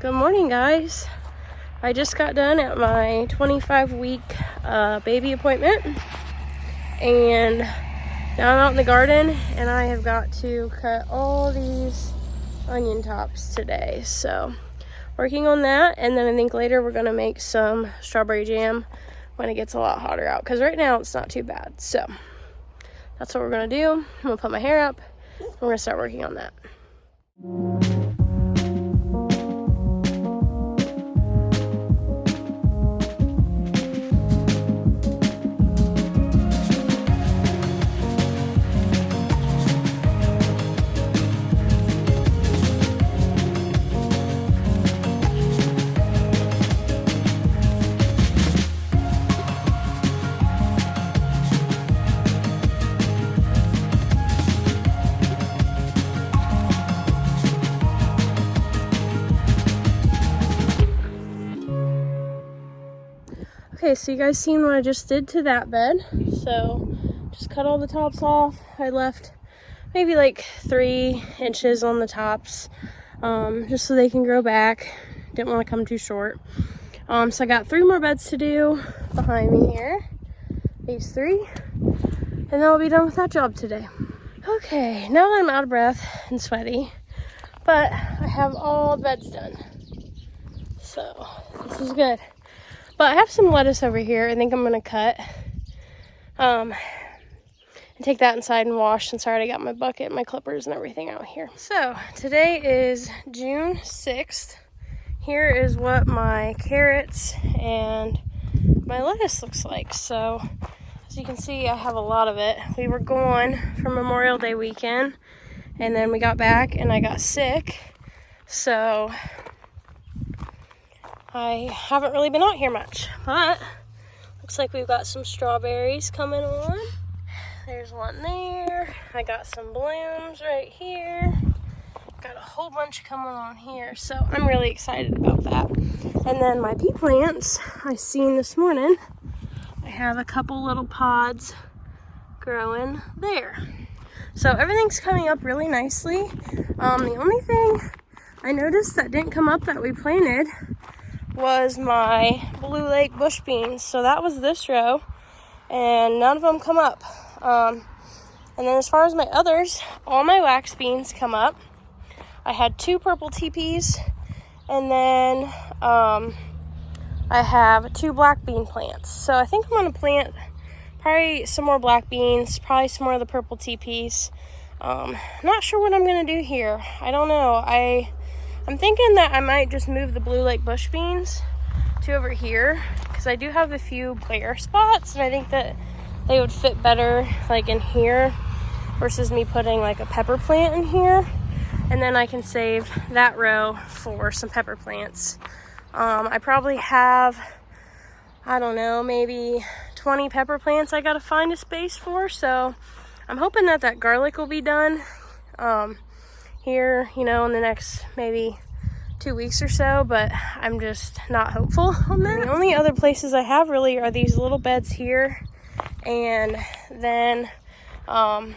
Good morning, guys. I just got done at my 25-week baby appointment, and now I'm out in the garden and I have got to cut all these onion tops today. So working on that, and then I think later we're gonna make some strawberry jam when it gets a lot hotter out, because right now it's not too bad. So that's what we're gonna do. I'm gonna put my hair up and we're gonna start working on that. Okay, so you guys seen what I just did to that bed. So just cut all the tops off. I left maybe like 3 inches on the tops, just so they can grow back. Didn't want to come too short. So I got 3 more beds to do behind me here. These 3. And then I'll be done with that job today. Okay, now that I'm out of breath and sweaty, but I have all the beds done. So this is good. But I have some lettuce over here I think I'm going to cut and take that inside and wash, since I already got my bucket, my clippers, and everything out here. So today is June 6th. Here is what my carrots and my lettuce looks like. So as you can see, I have a lot of it. We were gone for Memorial Day weekend, and then we got back and I got sick. So I haven't really been out here much, but looks like we've got some strawberries coming on. There's one there. I got some blooms right here. Got a whole bunch coming on here, so I'm really excited about that. And then my pea plants I seen this morning, I have a couple little pods growing there. So everything's coming up really nicely. The only thing I noticed that didn't come up that we planted was my Blue Lake bush beans. So that was this row, and none of them come up. And then as far as my others, all my wax beans come up. I had 2 purple teepees, and then I have 2 black bean plants. So I think I'm going to plant probably some more black beans, probably some more of the purple teepees. Not sure what I'm going to do here. I don't know. I'm thinking that I might just move the Blue Lake bush beans to over here, because I do have a few bare spots, and I think that they would fit better like in here versus me putting like a pepper plant in here. And then I can save that row for some pepper plants. I probably have, I don't know, maybe 20 pepper plants I gotta find a space for. So I'm hoping that that garlic will be done here, in the next maybe 2 weeks or so, but I'm just not hopeful on that. The only other places I have really are these little beds here, and then I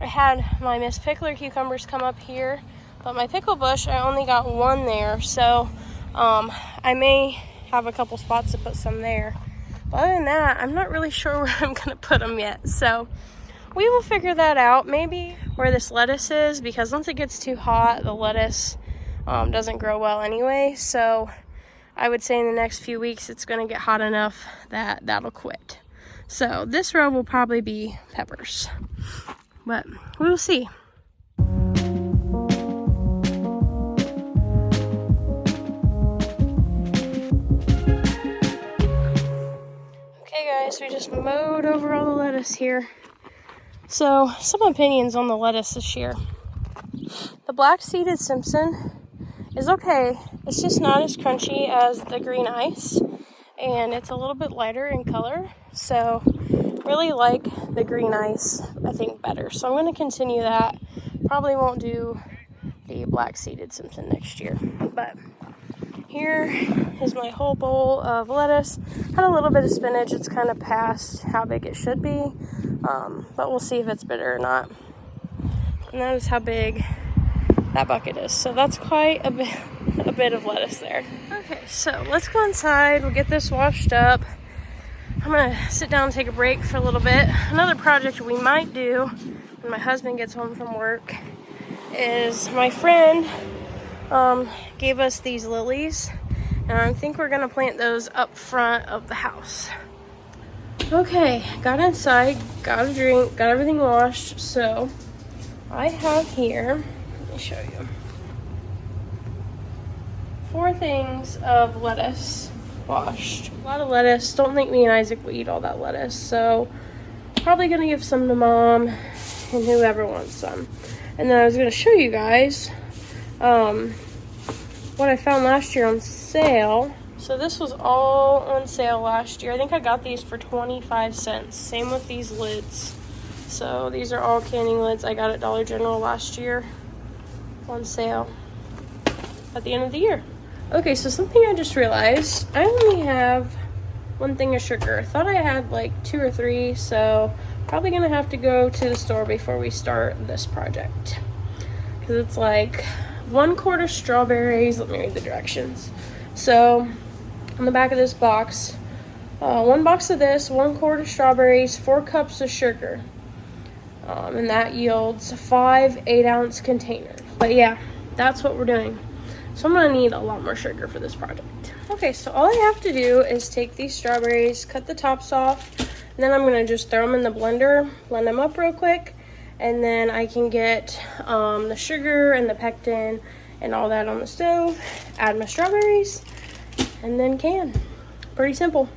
had my Miss Pickler cucumbers come up here, but my pickle bush, I only got 1 there, so I may have a couple spots to put some there. But other than that, I'm not really sure where I'm gonna put them yet, so we will figure that out. Maybe where this lettuce is, because once it gets too hot, the lettuce doesn't grow well anyway. So I would say in the next few weeks it's going to get hot enough that that'll quit. So this row will probably be peppers, but we will see. Okay guys, we just mowed over all the lettuce here. So some opinions on the lettuce this year. The black-seeded Simpson is okay. It's just not as crunchy as the green ice, and it's a little bit lighter in color. So really like the green ice, I think, better. So I'm going to continue that. Probably won't do the black-seeded Simpson next year. But here is my whole bowl of lettuce. Had a little bit of spinach. It's kind of past how big it should be. But we'll see if it's bitter or not. And that is how big that bucket is. So that's quite a a bit of lettuce there. Okay, so let's go inside. We'll get this washed up. I'm gonna sit down and take a break for a little bit. Another project we might do when my husband gets home from work is my friend gave us these lilies, and I think we're gonna plant those up front of the house. Okay, got inside, got a drink, got everything washed. So I have here, let me show you, 4 things of lettuce washed. A lot of lettuce. Don't think me and Isaac will eat all that lettuce, so probably gonna give some to Mom and whoever wants some. And then I was gonna show you guys what I found last year on sale. So this was all on sale last year. I think I got these for 25 cents. Same with these lids. So these are all canning lids I got at Dollar General last year on sale at the end of the year. Okay, so something I just realized, I only have 1 thing of sugar. I thought I had like 2 or 3, so probably gonna have to go to the store before we start this project. Because it's like 1 quart of strawberries. Let me read the directions. So on the back of this box, 1 box of this, 1 quart of strawberries, 4 cups of sugar. And that yields 5 8-ounce containers. But yeah, that's what we're doing. So I'm gonna need a lot more sugar for this project. Okay, so all I have to do is take these strawberries, cut the tops off, and then I'm gonna just throw them in the blender, blend them up real quick, and then I can get the sugar and the pectin and all that on the stove, add my strawberries, and then can. Pretty simple.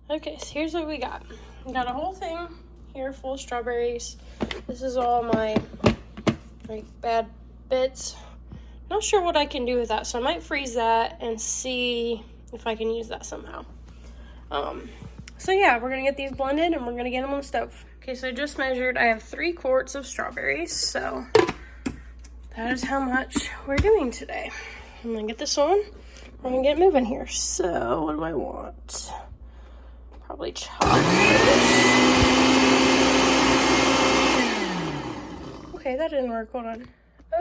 Okay, so here's what we got. We got a whole thing here full of strawberries. This is all my bad bits. Not sure what I can do with that, so I might freeze that and see if I can use that somehow. So yeah, we're gonna get these blended and we're gonna get them on the stove. Okay, so I just measured. I have 3 quarts of strawberries, so that is how much we're doing today. I'm gonna get this on. We're gonna get moving here. So what do I want? Probably chocolate. Okay, that didn't work. Hold on.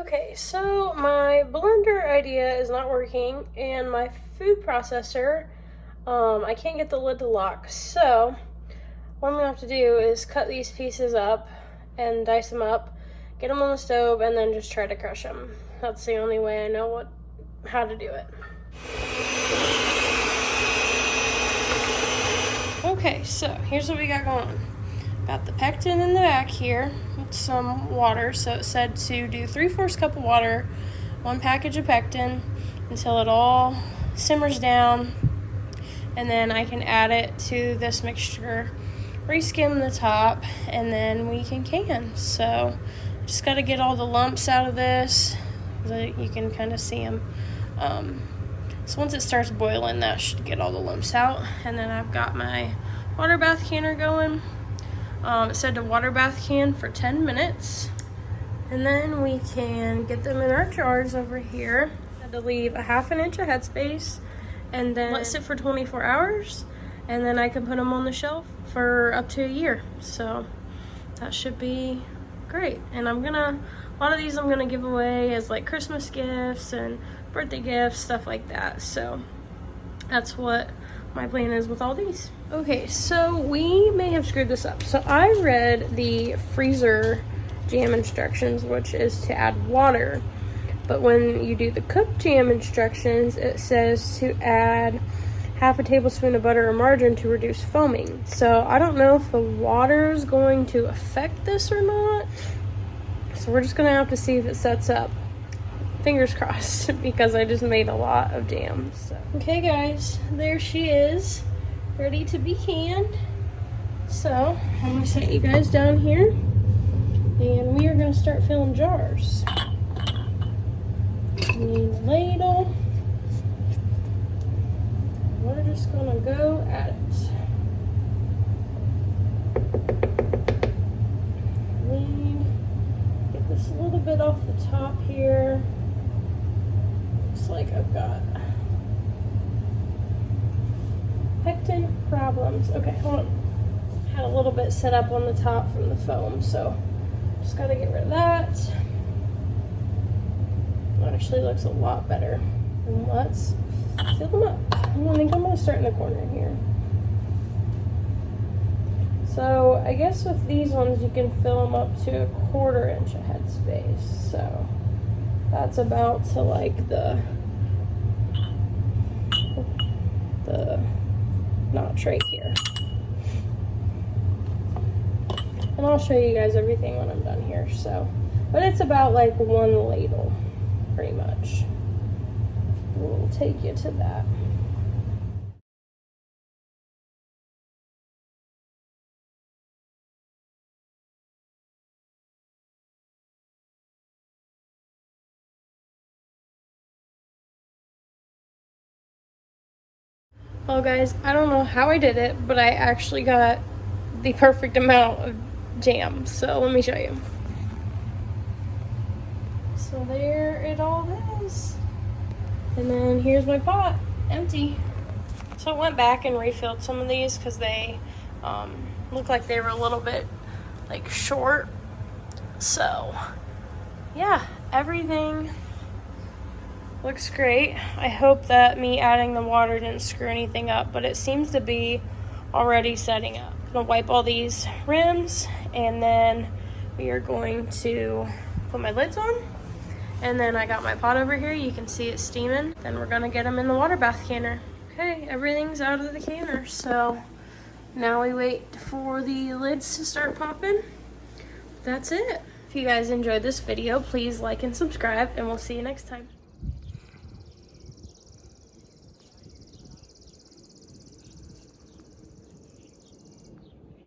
Okay, so my blender idea is not working, and my food processor, I can't get the lid to lock. So what I'm gonna have to do is cut these pieces up and dice them up, get them on the stove, and then just try to crush them. That's the only way I know how to do it. Okay, so here's what we got going on. Got the pectin in the back here with some water. So it said to do 3/4 cup of water, 1 package of pectin until it all simmers down. And then I can add it to this mixture, reskim the top, and then we can. So just got to get all the lumps out of this. You can kind of see them. So once it starts boiling, that should get all the lumps out. And then I've got my water bath canner going. It said to water bath can for 10 minutes. And then we can get them in our jars over here. I had to leave a 1/2 inch of headspace and then let it sit for 24 hours. And then I can put them on the shelf for up to a year. So that should be great. And a lot of these I'm gonna give away as like Christmas gifts and birthday gifts, stuff like that. So that's what my plan is with all these. Okay, so we may have screwed this up. So I read the freezer jam instructions, which is to add water. But when you do the cooked jam instructions, it says to add 1/2 tablespoon of butter or margarine to reduce foaming. So I don't know if the water is going to affect this or not. So we're just gonna have to see if it sets up. Fingers crossed, because I just made a lot of jam. So. Okay guys, there she is, ready to be canned. So I'm gonna set you guys down here and we are gonna start filling jars. We need a ladle. We're just gonna go at it. Get this a little bit off the top here. Looks like I've got pectin problems. Okay, hold on. Had a little bit set up on the top from the foam, so just gotta get rid of that. It actually looks a lot better. And let's fill them up. I think I'm gonna start in the corner here. So I guess with these ones you can fill them up to 1/4 inch of headspace. So that's about to like the notch right here. And I'll show you guys everything when I'm done here. So, but it's about like 1 ladle, pretty much. We'll take you to that. Well guys, I don't know how I did it, but I actually got the perfect amount of jam. So let me show you. So there it all is. And then here's my pot, empty. So I went back and refilled some of these because they looked like they were a little bit like short. So yeah, everything looks great. I hope that me adding the water didn't screw anything up, but it seems to be already setting up. I'm gonna wipe all these rims, and then we are going to put my lids on. And then I got my pot over here. You can see it steaming. Then we're gonna get them in the water bath canner. Okay, everything's out of the canner. So now we wait for the lids to start popping. That's it. If you guys enjoyed this video, please like and subscribe, and we'll see you next time.